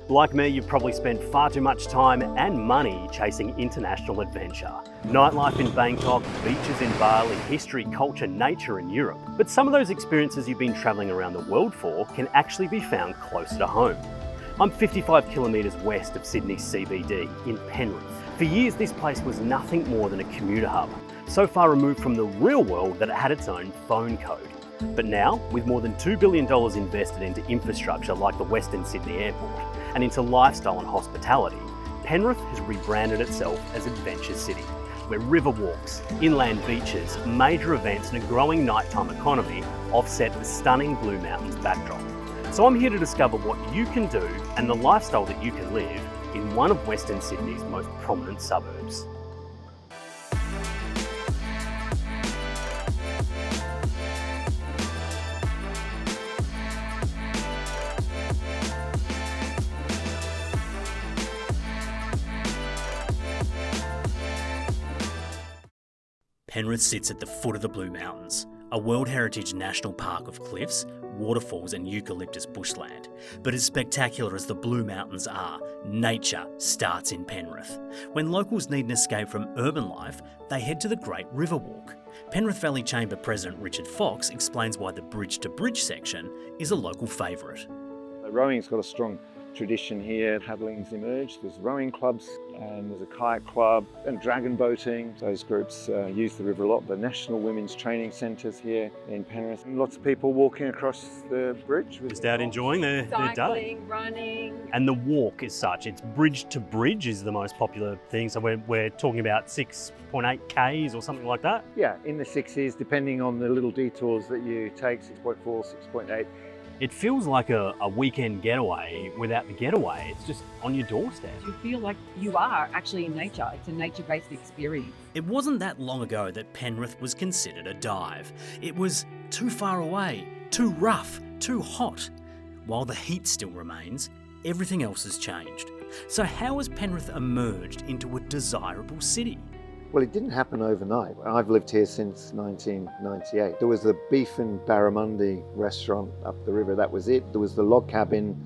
Like me, you've probably spent far too much time and money chasing international adventure. Nightlife in Bangkok, beaches in Bali, history, culture, nature in Europe. But some of those experiences you've been travelling around the world for can actually be found closer to home. I'm 55 kilometres west of Sydney's CBD in Penrith. For years, this place was nothing more than a commuter hub, so far removed from the real world that it had its own phone code. But now, with more than $2 billion invested into infrastructure like the Western Sydney Airport, and into lifestyle and hospitality, Penrith has rebranded itself as Adventure City, where river walks, inland beaches, major events and a growing nighttime economy offset the stunning Blue Mountains backdrop. So I'm here to discover what you can do and the lifestyle that you can live in one of Western Sydney's most prominent suburbs. Penrith sits at the foot of the Blue Mountains, a World Heritage National Park of cliffs, waterfalls and eucalyptus bushland. But as spectacular as the Blue Mountains are, nature starts in Penrith. When locals need an escape from urban life, they head to the Great River Walk. Penrith Valley Chamber President Richard Fox explains why the Bridge to Bridge section is a local favourite. Rowing's got a strong tradition here. Paddling's emerged. There's rowing clubs and there's a kayak club and dragon boating. Those groups use the river a lot. The National Women's Training Centres here in Penrith. And lots of people walking across the bridge. Just out enjoying their day. Cycling, running. And the walk is such, it's bridge to bridge is the most popular thing. So we're talking about 6.8 Ks or something like that? Yeah, in the 6s, depending on the little detours that you take, 6.4, 6.8. It feels like a weekend getaway without the getaway. It's just on your doorstep. You feel like you are actually in nature. It's a nature-based experience. It wasn't that long ago that Penrith was considered a dive. It was too far away, too rough, too hot. While the heat still remains, everything else has changed. So how has Penrith emerged into a desirable city? Well, it didn't happen overnight. I've lived here since 1998. There was the Beef and Barramundi restaurant up the river, that was it. There was the log cabin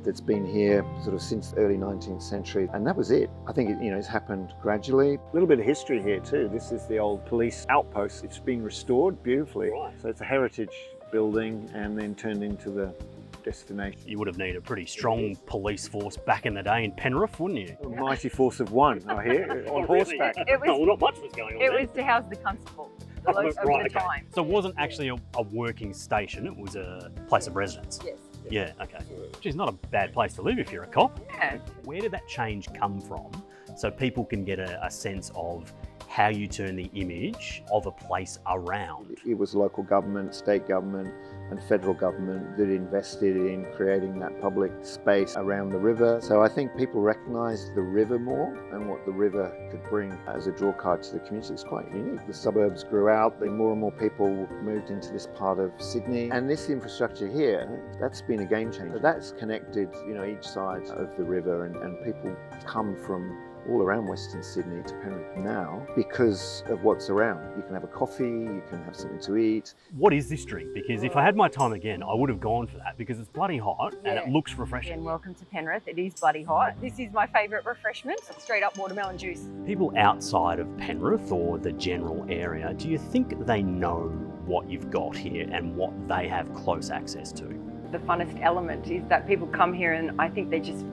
that's been here sort of since the early 19th century, and that was it. I think it's happened gradually. A little bit of history here too. This is the old police outpost. It's been restored beautifully. Right. So it's a heritage building and then turned into the destination. You would have needed a pretty strong police force back in the day in Penrith, wouldn't you? A mighty force of one, I hear, on horseback. Well, not much was going on It there. was to house the constable of the time. So it wasn't actually a working station, it was a place of residence? Yes. Yeah, okay. Which is not a bad place to live if you're a cop. Yeah. Where did that change come from so people can get a sense of how you turn the image of a place around? It was local government, state government and federal government that invested in creating that public space around the river. So I think people recognised the river more and what the river could bring as a draw card to the community. It's quite unique. The suburbs grew out, then more and more people moved into this part of Sydney. And this infrastructure here, that's been a game changer. That's connected, each side of the river and people come from all around Western Sydney to Penrith now because of what's around. You can have a coffee, you can have something to eat. What is this drink? Because if I had my time again, I would have gone for that because it's bloody hot and it looks refreshing. And welcome to Penrith. It is bloody hot. This is my favourite refreshment, straight up watermelon juice. People outside of Penrith or the general area, do you think they know what you've got here and what they have close access to? The funnest element is that people come here and I think they're just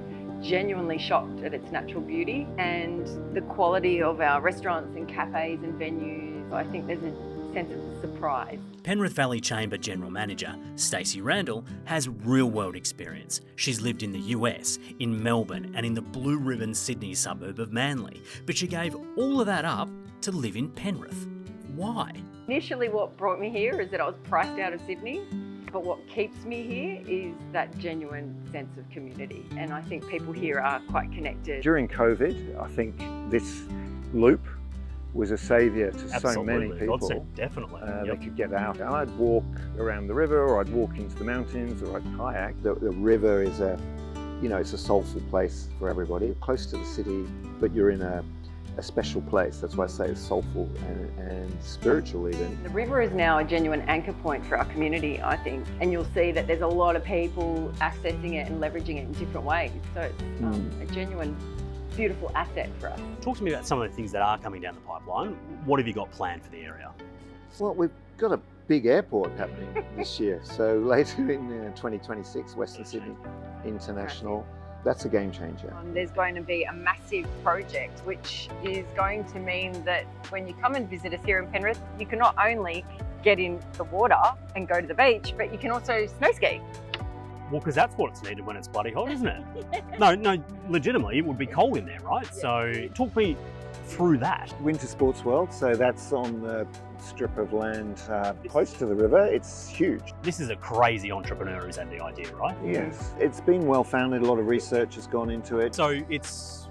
genuinely shocked at its natural beauty and the quality of our restaurants and cafes and venues. I think there's a sense of surprise. Penrith Valley Chamber General Manager Stacey Randall has real-world experience. She's lived in the US, in Melbourne and in the blue ribbon Sydney suburb of Manly, but she gave all of that up to live in Penrith. Why? Initially what brought me here is that I was priced out of Sydney. But what keeps me here is that genuine sense of community. And I think people here are quite connected. During COVID, I think this loop was a saviour to so many people. Definitely. They could get out. And I'd walk around the river or I'd walk into the mountains or I'd kayak. The river is it's a soulful place for everybody. Close to the city, but you're in a a special place. That's why I say it's soulful and spiritual even. The river is now a genuine anchor point for our community, I think, and you'll see that there's a lot of people accessing it and leveraging it in different ways. So it's a genuine, beautiful asset for us. Talk to me about some of the things that are coming down the pipeline. What have you got planned for the area? Well, we've got a big airport happening this year. So later in 2026, Western Sydney International. That's a game changer. There's going to be a massive project, which is going to mean that when you come and visit us here in Penrith, you can not only get in the water and go to the beach, but you can also snow ski. Well, because that's what's needed when it's bloody hot, isn't it? No, legitimately, it would be cold in there, right? Yeah. So talk me through that. Winter Sports World, so that's on the strip of land close to the river. It's huge. This is a crazy entrepreneur who's had the idea, right? Yes, it's been well founded. A lot of research has gone into it. So it's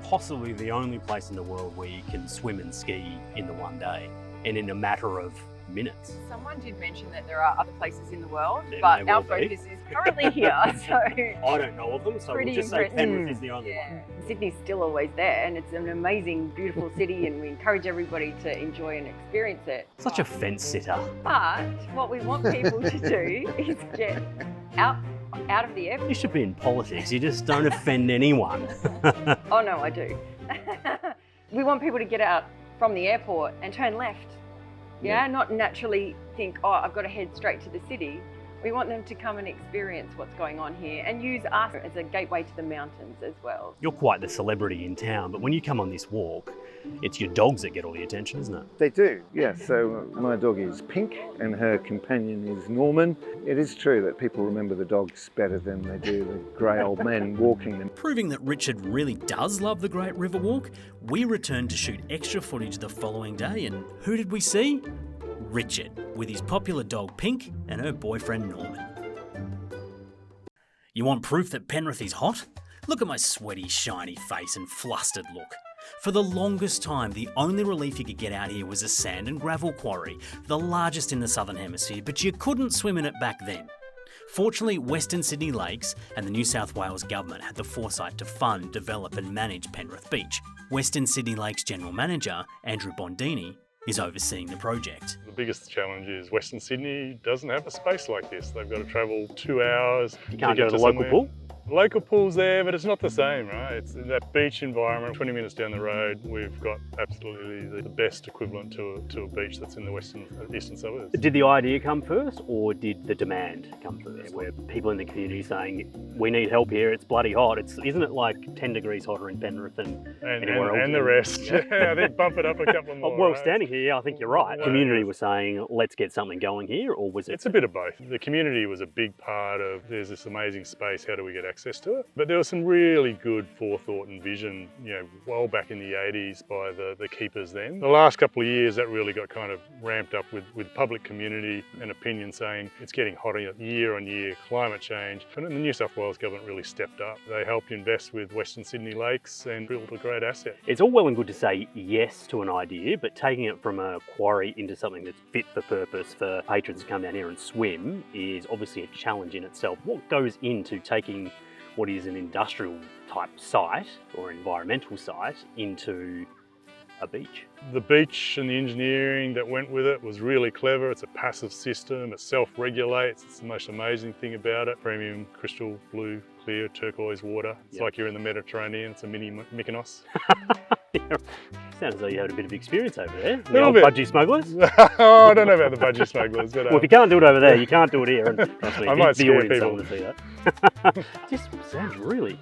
possibly the only place in the world where you can swim and ski in the one day and in a matter of minutes. Someone did mention that there are other places in the world, but our focus is currently here, so... I don't know of them, so we'll just say Penrith is the only one. Sydney's still always there, and it's an amazing, beautiful city, and we encourage everybody to enjoy and experience it. Such a fence sitter. But what we want people to do is get out of the airport. You should be in politics, you just don't offend anyone. Oh no, I do. We want people to get out from the airport and turn left. Yeah, not naturally think, oh, I've got to head straight to the city. We want them to come and experience what's going on here and use us as a gateway to the mountains as well. You're quite the celebrity in town, but when you come on this walk, it's your dogs that get all the attention, isn't it? They do, yeah. So my dog is Pink and her companion is Norman. It is true that people remember the dogs better than they do the grey old men walking them. Proving that Richard really does love the Great River Walk, we returned to shoot extra footage the following day, and who did we see? Richard, with his popular dog Pink and her boyfriend Norman. You want proof that Penrith is hot? Look at my sweaty, shiny face and flustered look. For the longest time, the only relief you could get out here was a sand and gravel quarry, the largest in the Southern Hemisphere, but you couldn't swim in it back then. Fortunately, Western Sydney Lakes and the New South Wales Government had the foresight to fund, develop and manage Penrith Beach. Western Sydney Lakes General Manager, Andrew Bondini, is overseeing the project. The biggest challenge is Western Sydney doesn't have a space like this. They've got to travel 2 hours. You can't go to the local pool? Local pool's there, but it's not the same, right? It's that beach environment. 20 minutes down the road, we've got absolutely the best equivalent to a beach that's in the eastern suburbs. Did the idea come first, or did the demand come first? Where people in the community saying, we need help here, it's bloody hot. Isn't it like 10 degrees hotter in Penrith than anywhere else? And the rest. Yeah, I think bump it up a couple more. Well, right? standing here, I think you're right. The community was saying, let's get something going here, or was it? It's a bit of both. The community was a big part of, there's this amazing space, how do we get access to it? But there was some really good forethought and vision, well back in the 80s by the keepers then. The last couple of years, that really got kind of ramped up with public community and opinion saying it's getting hotter year on year, climate change. And the New South Wales Government really stepped up. They helped invest with Western Sydney Lakes and built a great asset. It's all well and good to say yes to an idea, but taking it from a quarry into something that's fit for purpose for patrons to come down here and swim is obviously a challenge in itself. What goes into taking what is an industrial type site or environmental site into a beach? The beach and the engineering that went with it was really clever. It's a passive system, it self-regulates. It's the most amazing thing about it. Premium crystal blue, clear turquoise water. It's like you're in the Mediterranean. It's a mini Mykonos. Sounds as though you had a bit of experience over there. A little bit. Budgie smugglers? Oh, I don't know about the budgie smugglers. But, well, if you can't do it over there, you can't do it here. And trust me, I might the scare audience people. don't want to see that. This sounds really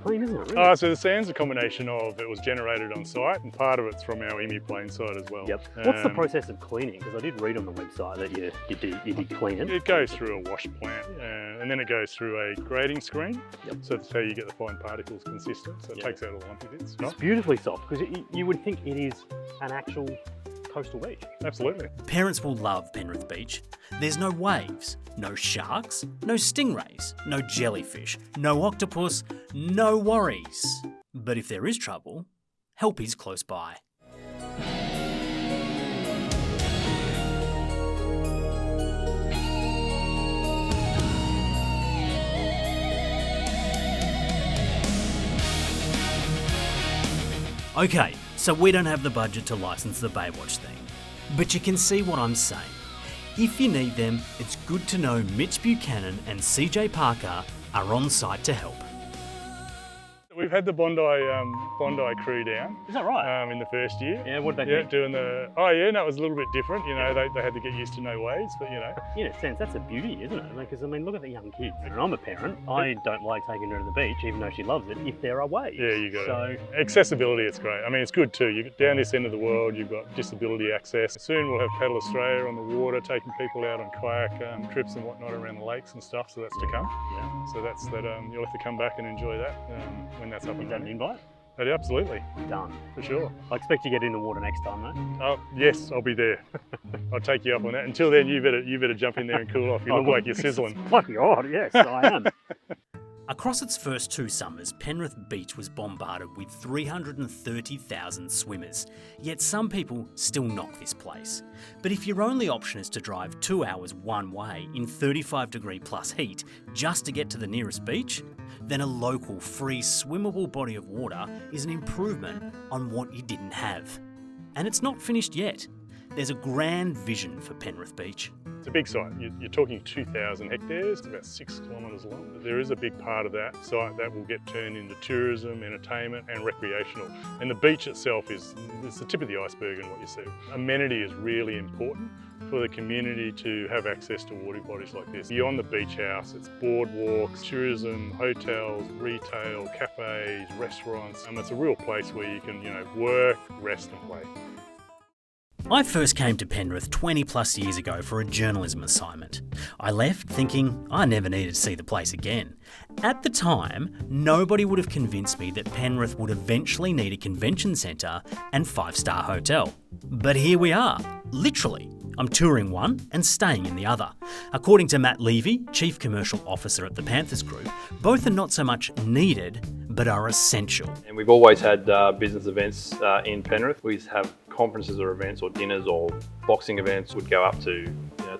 clean, isn't it? Really? So the sand's a combination of, it was generated on site, and part of it's from our Emu Plain site as well. Yep. What's the process of cleaning? Because I did read on the website that you did clean it. It goes through a wash plant, and then it goes through a grading screen. Yep. So that's how you get the fine particles consistent. So it takes out all the lumpy bits. It's beautifully soft, because you would think it is an actual coastal beach. Absolutely. Parents will love Penrith Beach. There's no waves, no sharks, no stingrays, no jellyfish, no octopus, no worries. But if there is trouble, help is close by. Okay, so we don't have the budget to license the Baywatch thing. But you can see what I'm saying. If you need them, it's good to know Mitch Buchanan and CJ Parker are on site to help. We've had the Bondi crew down. Is that right? In the first year. Yeah, what did they Yeah, think? doing the, oh yeah, no, it was a little bit different. You know, they had to get used to no waves, but you know. In a sense, that's a beauty, isn't it? Because, I mean, look at the young kids. And I'm a parent. I don't like taking her to the beach, even though she loves it, if there are waves. Yeah, you got so, it. Accessibility, it's great. I mean, it's good too. You get down this end of the world, you've got disability access. Soon we'll have Paddle Australia on the water, taking people out on kayak trips and whatnot around the lakes and stuff, so that's to come. Yeah. So that's that, you'll have to come back and enjoy that when that's up and Is that an running. invite? But absolutely, Done. for sure. I expect you to get in the water next time, though. Oh, yes, I'll be there. I'll take you up on that. Until then, you better jump in there and cool off. You look like you're sizzling. My God, yes, I am. Across its first 2 summers, Penrith Beach was bombarded with 330,000 swimmers, yet some people still knock this place. But if your only option is to drive 2 hours one way in 35-degree plus heat just to get to the nearest beach, then a local free swimmable body of water is an improvement on what you didn't have. And it's not finished yet. There's a grand vision for Penrith Beach. It's a big site. You're talking 2,000 hectares. It's about 6 kilometres long. There is a big part of that site that will get turned into tourism, entertainment and recreational. And the beach itself is the tip of the iceberg in what you see. Amenity is really important for the community to have access to water bodies like this. Beyond the beach house, it's boardwalks, tourism, hotels, retail, cafes, restaurants. It's a real place where you can, work, rest and play. I first came to Penrith 20 plus years ago for a journalism assignment. I left thinking I never needed to see the place again. At the time, nobody would have convinced me that Penrith would eventually need a convention centre and 5-star hotel. But here we are, literally. I'm touring one and staying in the other. According to Matt Levy, Chief Commercial Officer at the Panthers Group, both are not so much needed, but are essential. And we've always had business events in Penrith. We have conferences or events or dinners or boxing events would go up to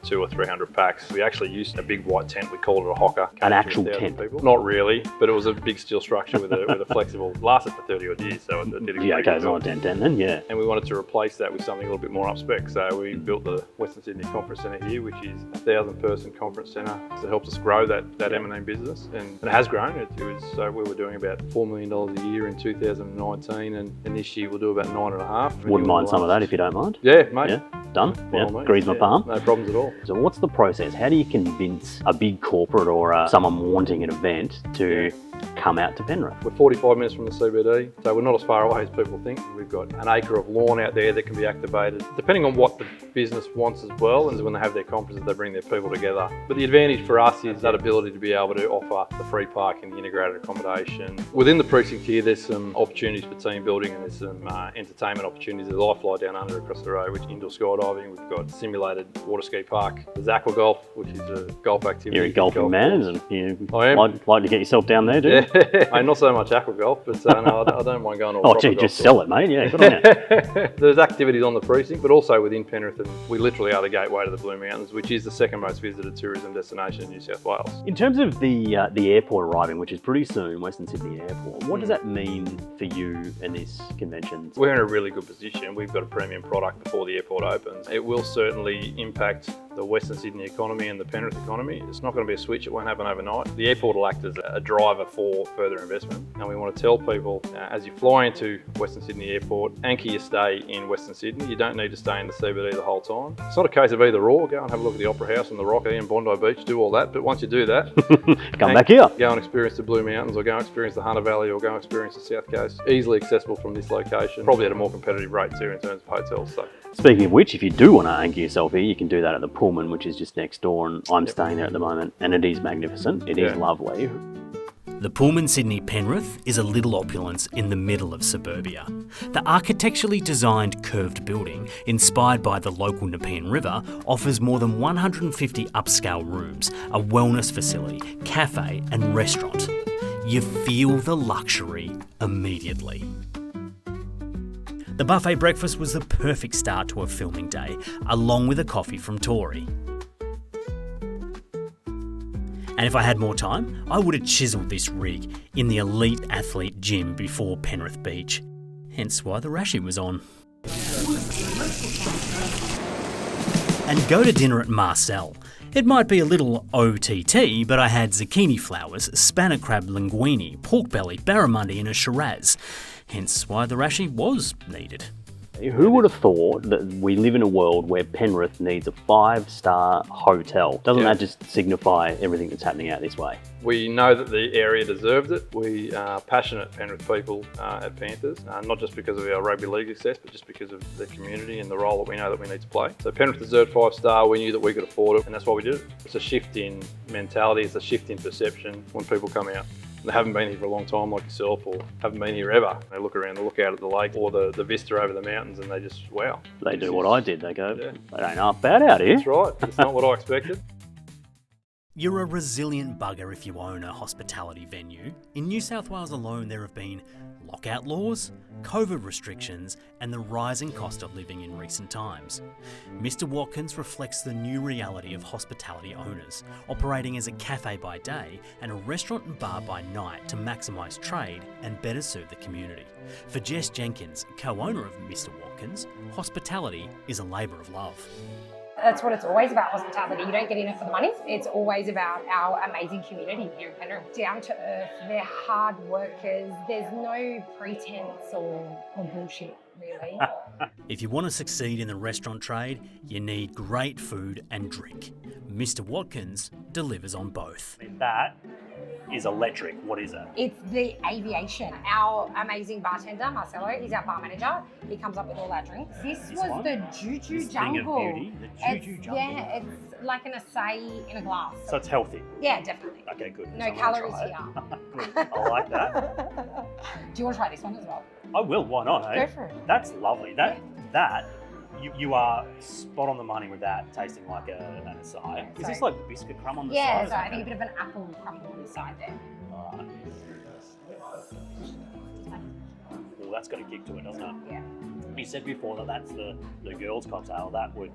200 or 300 packs. We actually used a big white tent, we called it a hocker. An actual tent? People. Not really, but it was a big steel structure with a flexible, lasted for 30 odd years, so it did a Yeah, okay, it's not a tent then, yeah. And we wanted to replace that with something a little bit more up spec, so we built the Western Sydney Conference Centre here, which is a 1,000-person conference centre. So it helps us grow that M&A business, and it has grown. We were doing about $4 million a year in 2019, and this year we'll do about 9.5. Wouldn't mind some of that if you don't mind. Yeah, mate. Yeah, done. By Yeah, all means. grease my palm. No problems at all. So what's the process? How do you convince a big corporate or someone wanting an event to come out to Penrith? We're 45 minutes from the CBD, so we're not as far away as people think. We've got an acre of lawn out there that can be activated, depending on what the business wants as well, and when they have their conferences, they bring their people together. But the advantage for us is that ability to be able to offer the free parking, the integrated accommodation. Within the precinct here, there's some opportunities for team building and there's some entertainment opportunities. There's iFly down under across the road, which is indoor skydiving. We've got simulated water ski park. There's aqua golf, which is a golf activity. You're a golfing man, and you I am. like to get yourself down there, do you? Yeah, not so much aqua golf, but no, I don't mind going all Oh, proper gee, golf just course. sell it, mate. Yeah, good on you. There's activities on the precinct, but also within Penrith, and we literally are the gateway to the Blue Mountains, which is the second most visited tourism destination in New South Wales. In terms of the airport arriving, which is pretty soon, Western Sydney Airport, what does that mean for you and this convention? We're in a really good position. We've got a premium product before the airport opens. It will certainly impact the Western Sydney economy and the Penrith economy. It's not going to be a switch, it won't happen overnight. The airport will act as a driver for further investment, and we want to tell people as you fly into Western Sydney Airport, anchor your stay in Western Sydney. You don't need to stay in the CBD the whole time. It's not a case of either or. Go and have a look at the Opera House and the Rocky and Bondi Beach, do all that, but once you do that, Come back here. go and experience the Blue Mountains, or go and experience the Hunter Valley, or go and experience the South Coast. Easily accessible from this location, probably at a more competitive rate too in terms of hotels. So. Speaking of which, if you do want to anchor yourself here, you can do that at the Pullman, which is just next door, and I'm staying there at the moment, and it is magnificent. It is lovely. The Pullman Sydney Penrith is a little opulence in the middle of suburbia. The architecturally designed curved building, inspired by the local Nepean River, offers more than 150 upscale rooms, a wellness facility, cafe and restaurant. You feel the luxury immediately. The buffet breakfast was the perfect start to a filming day, along with a coffee from Tory. And if I had more time, I would have chiselled this rig in the elite athlete gym before Penrith Beach. hence why the Rashi was on. And go to dinner at Marcel. It might be a little OTT, but I had zucchini flowers, spanner crab linguine, pork belly, barramundi and a Shiraz, hence why the Rashi was needed. Who would have thought that we live in a world where Penrith needs a 5-star hotel? Doesn't that just signify everything that's happening out this way? We know that the area deserves it. We are passionate Penrith people at Panthers, not just because of our rugby league success, but just because of the community and the role that we know that we need to play. So Penrith deserved 5-star, we knew that we could afford it, and that's why we did it. It's a shift in mentality, it's a shift in perception when people come out. They haven't been here for a long time like yourself, or haven't been here ever. They look around, they look out at the lake or the vista over the mountains, and they just, wow. They do what I did, they go, It ain't half bad out here. That's right, it's not what I expected. You're a resilient bugger if you own a hospitality venue. In New South Wales alone, there have been lockout laws, COVID restrictions, and the rising cost of living in recent times. Mr. Watkins reflects the new reality of hospitality owners, operating as a cafe by day and a restaurant and bar by night to maximise trade and better serve the community. For Jess Jenkins, co-owner of Mr. Watkins, hospitality is a labour of love. That's what it's always about, hospitality. You don't get in it for the money. It's always about our amazing community here in Penrith. Down to earth, they're hard workers. There's no pretense or bullshit, really. If you want to succeed in the restaurant trade, you need great food and drink. Mr. Watkins delivers on both. That is electric. What is it? It's the aviation. Our amazing bartender, Marcelo, is our bar manager. He comes up with all our drinks. This was one? the Juju This thing of Jungle. beauty, the Juju Jungle. Yeah, it's like an acai in a glass. So it's healthy. Yeah, definitely. Okay, good. No So I'm gonna calories try here. it. I like that. Do you want to try this one as well? I will. Why not? Go Eh? for it. That's lovely. That you are spot on the money with that, tasting like an acai. Is this like the biscuit crumb on the Yeah, side? so I think a bit of an apple crumble on the side there. Alright. Well, that's got a kick to it, doesn't it? Yeah. You said before that that's the girls' cocktail. That would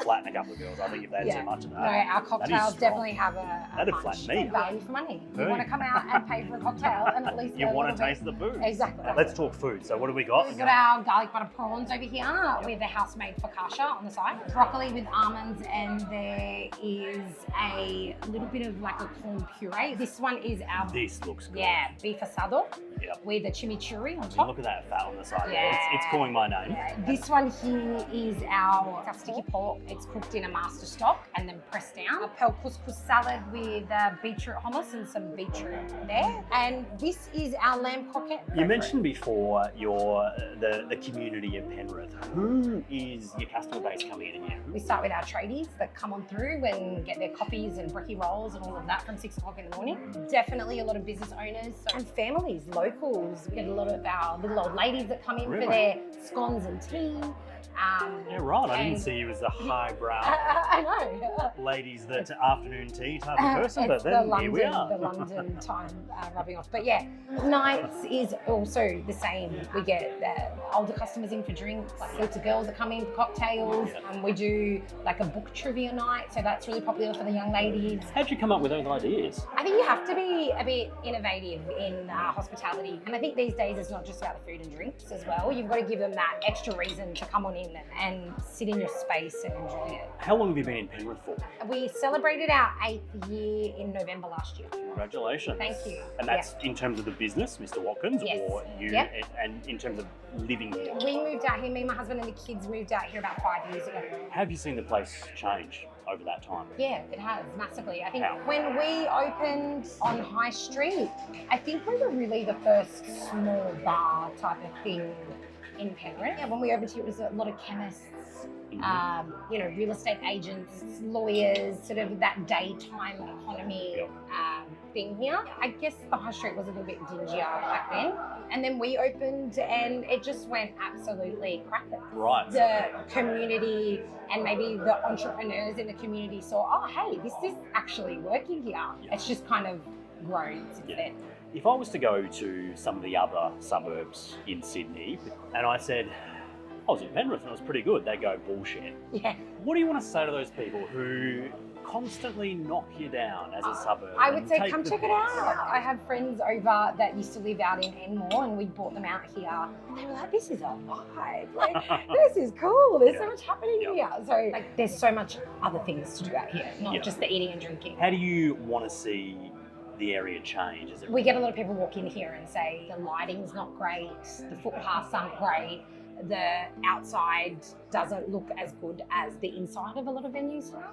flatten a couple of girls. I think if they had too much of that. No, our cocktails strong. definitely have a That'd punch. flatten me. Value for money. You Hey. want to come out and pay for a cocktail and at least You get a want little to taste bit. the food. Exactly. Now, let's talk food. So what do we got? We've got our garlic butter prawns over here with a house-made focaccia on the side. Broccoli with almonds, and there is a little bit of like a corn puree. This one is our This looks good. beef asado Yep. with a chimichurri on I mean, top. look at that fat on the side. Yeah. It's calling my name. Yeah. This one here is our sticky pork. It's cooked in a master stock and then pressed down. A pel couscous salad with beetroot hummus and some beetroot there. And this is our lamb croquette. You mentioned before the community of Penrith. Who is your customer base coming in here? We start with our tradies that come on through and get their coffees and brekkie rolls and all of that from 6 o'clock in the morning. Definitely a lot of business owners and families, locals. We get a lot of our little old ladies that come in Really? for their scones and tea. Yeah, right. I didn't and- see you as the highbrow I know. ladies that afternoon tea type of person, but It's then the here we are. London time rubbing off. But yeah, nights is also the same. We get older customers in for drinks, like heaps of girls that come in for cocktails. And we do like a book trivia night, so that's really popular for the young ladies. How'd you come up with those ideas? I think you have to be a bit innovative in hospitality. And I think these days it's not just about the food and drinks as well. You've got to give them that extra reason to come on in and sit in your space and enjoy it. How long have you been in Penrith for? We celebrated our 8th year in November last year. Congratulations. Thank you. And that's in terms of the business, Mr. Watkins, Yes. or you, Yep. and in terms of living here. We moved out here, me, my husband and the kids moved out here about 5 years ago. Have you seen the place change over that time? Yeah, it has, massively. I think How? when we opened on High Street, I think we were really the first small bar type of thing in Penrith. Yeah, when we opened here, it was a lot of chemists, real estate agents, lawyers, sort of that daytime economy thing here. I guess the High Street was a little bit dingier back then. And then we opened and it just went absolutely cracking. Right. The community and maybe the entrepreneurs in the community saw, oh, hey, this is actually working here. Yeah. It's just kind of grown since then. If I was to go to some of the other suburbs in Sydney and I said, I was in Penrith and it was pretty good, they go, bullshit. Yeah. What do you want to say to those people who constantly knock you down as a suburb? I would and say take come the check it piss? out. I have friends over that used to live out in Enmore and we brought them out here. And they were like, this is a vibe. Like, this is cool. There's so much happening here. So like, there's so much other things to do out here, not just the eating and drinking. How do you want to see the area change? Is it We get a lot of people walk in here and say the lighting's not great, the footpaths aren't great, the outside doesn't look as good as the inside of a lot of venues now.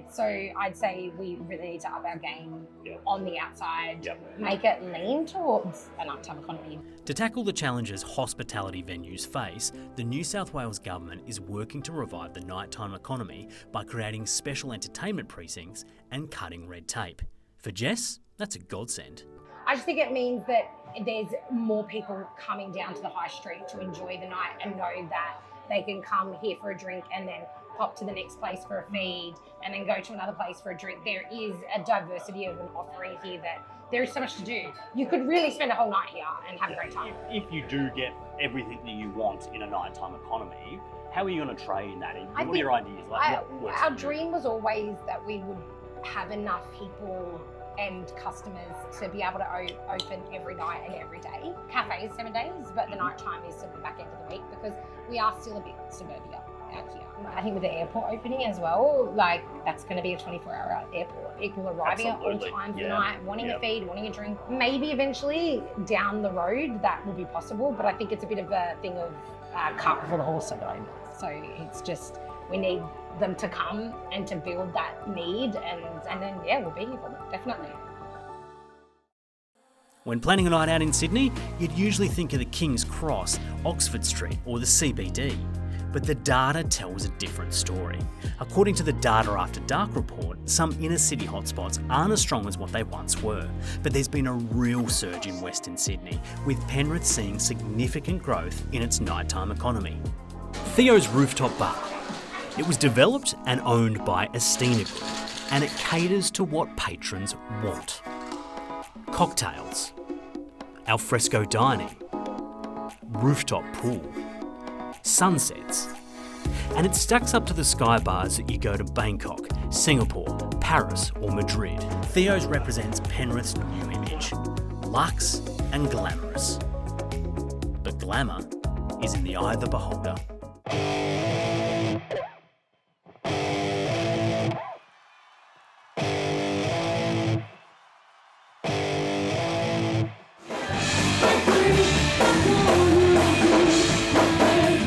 So I'd say we really need to up our game on the outside, make it lean towards an uptime economy. To tackle the challenges hospitality venues face, the New South Wales Government is working to revive the nighttime economy by creating special entertainment precincts and cutting red tape. For Jess, that's a godsend. I just think it means that there's more people coming down to the high street to enjoy the night and know that they can come here for a drink and then pop to the next place for a feed and then go to another place for a drink. There is a diversity of an offering here that there is so much to do. You could really spend a whole night here and have a great time. If you do get everything that you want in a nighttime economy, how are you going to trade that? What are your ideas? Our dream was always that we would have enough people and customers to be able to open every night and every day. Cafes 7 days, but the night time is sort of the back end of the week because we are still a bit suburbia out here. I think with the airport opening as well, like that's going to be a 24-hour airport. People arriving at all times of the night, wanting a feed, wanting a drink. Maybe eventually down the road that will be possible, but I think it's a bit of a thing of cart before the horse are going. So it's just, we need them to come and to build that need and then we'll be here for them, definitely. When planning a night out in Sydney, you'd usually think of the King's Cross, Oxford Street or the CBD. But the data tells a different story. According to the Data After Dark report, some inner city hotspots aren't as strong as what they once were, but there's been a real surge in Western Sydney, with Penrith seeing significant growth in its nighttime economy. Theo's Rooftop Bar. It was developed and owned by a scenic group, and it caters to what patrons want. Cocktails, alfresco dining, rooftop pool, sunsets, and it stacks up to the sky bars that you go to Bangkok, Singapore, Paris or Madrid. Theo's represents Penrith's new image, luxe and glamorous. But glamour is in the eye of the beholder.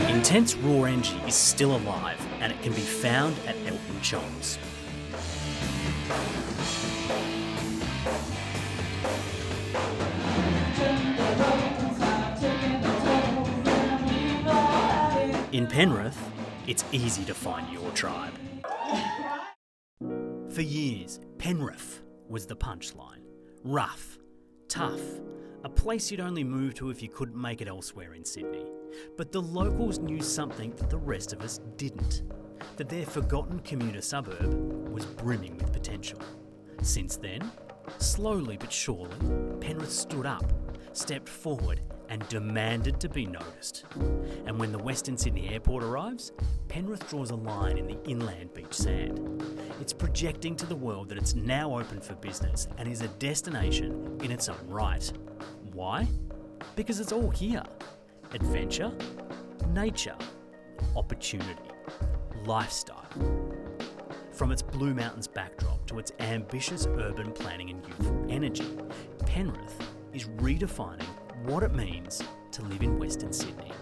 Intense raw energy is still alive and it can be found at Elton John's. In Penrith, it's easy to find your tribe. For years, Penrith was the punchline. Rough, tough, a place you'd only move to if you couldn't make it elsewhere in Sydney. But the locals knew something that the rest of us didn't, that their forgotten commuter suburb was brimming with potential. Since then, slowly but surely, Penrith stood up, stepped forward and demanded to be noticed. And when the Western Sydney Airport arrives, Penrith draws a line in the inland beach sand. It's projecting to the world that it's now open for business and is a destination in its own right. Why? Because it's all here. Adventure, nature, opportunity, lifestyle. From its Blue Mountains backdrop to its ambitious urban planning and youthful energy, Penrith is redefining what it means to live in Western Sydney.